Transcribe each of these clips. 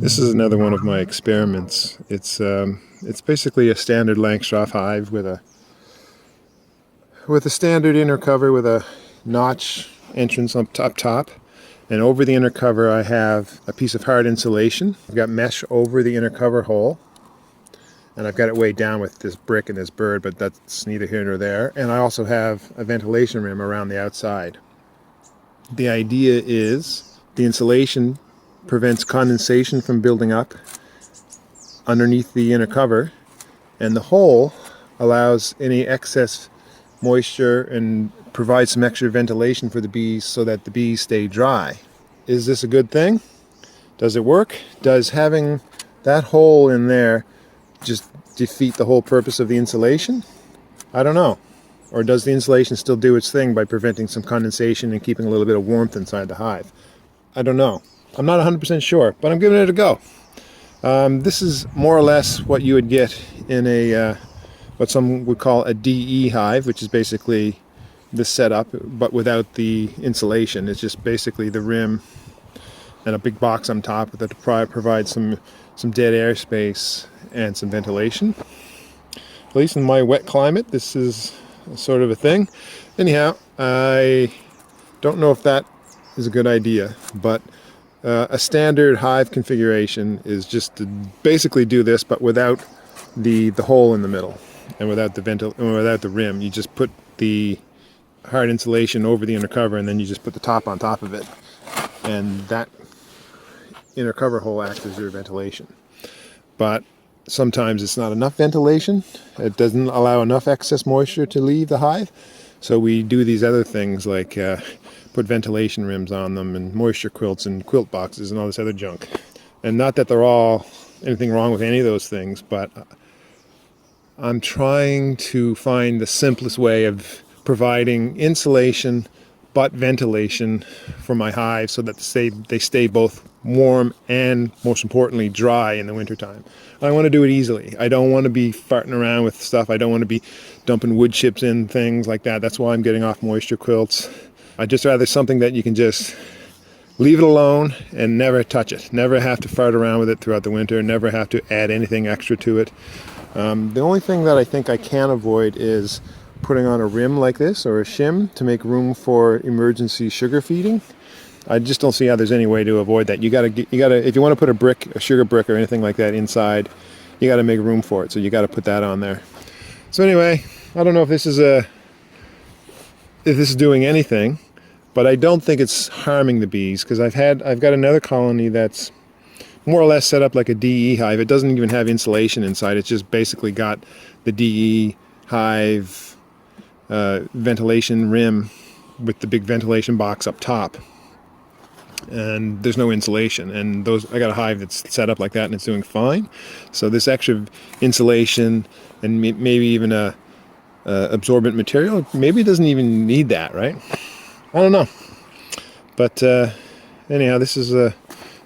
This is another one of my experiments. It's basically a standard Langstroth hive with a standard inner cover with a notch entrance up top, and over the inner cover I have a piece of hard insulation. I've got mesh over the inner cover hole, and I've got it weighed down with this brick and this bird, but that's neither here nor there. And I also have a ventilation rim around the outside. The idea is the insulation prevents condensation from building up underneath the inner cover, and the hole allows any excess moisture and provides some extra ventilation for the bees so that the bees stay dry. Is this a good thing? Does it work? Does having that hole in there just defeat the whole purpose of the insulation? I don't know. Or does the insulation still do its thing by preventing some condensation and keeping a little bit of warmth inside the hive? I don't know. I'm not 100% sure, but I'm giving it a go. This is more or less what you would get in a what some would call a DE hive, which is basically this setup, but without the insulation. It's just basically the rim and a big box on top that provides some dead air space and some ventilation. At least in my wet climate, this is sort of a thing. Anyhow, I don't know if that is a good idea, but a standard hive configuration is just to basically do this, but without the hole in the middle and without the rim. You just put the hard insulation over the inner cover, and then you just put the top on top of it, and that inner cover hole acts as your ventilation. But sometimes it's not enough ventilation. It doesn't allow enough excess moisture to leave the hive, so we do these other things like put ventilation rims on them and moisture quilts and quilt boxes and all this other junk. And not that they're all anything wrong with any of those things, but I'm trying to find the simplest way of providing insulation but ventilation for my hive so that they stay both warm and, most importantly, dry in the wintertime. I want to do it easily. I don't want to be farting around with stuff. I don't want to be dumping wood chips in, things like that. That's why I'm getting off moisture quilts. I'd just rather something that you can just leave it alone and never touch it. Never have to fart around with it throughout the winter. Never have to add anything extra to it. The only thing that I think I can avoid is putting on a rim like this or a shim to make room for emergency sugar feeding. I just don't see how there's any way to avoid that. You gotta, if you want to put a sugar brick or anything like that inside, you gotta make room for it. So you gotta put that on there. So anyway, I don't know if this is doing anything, but I don't think it's harming the bees, because I've got another colony that's more or less set up like a DE hive. It doesn't even have insulation inside. It's just basically got the DE hive ventilation rim with the big ventilation box up top, and there's no insulation. And I got a hive that's set up like that and it's doing fine. So this extra insulation and maybe even a absorbent material, maybe it doesn't even need that, right? I don't know. But anyhow, this is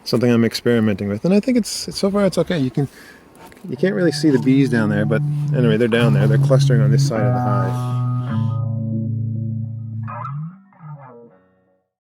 something I'm experimenting with, and I think so far it's okay. You can't really see the bees down there, but anyway, they're down there. They're clustering on this side of the hive.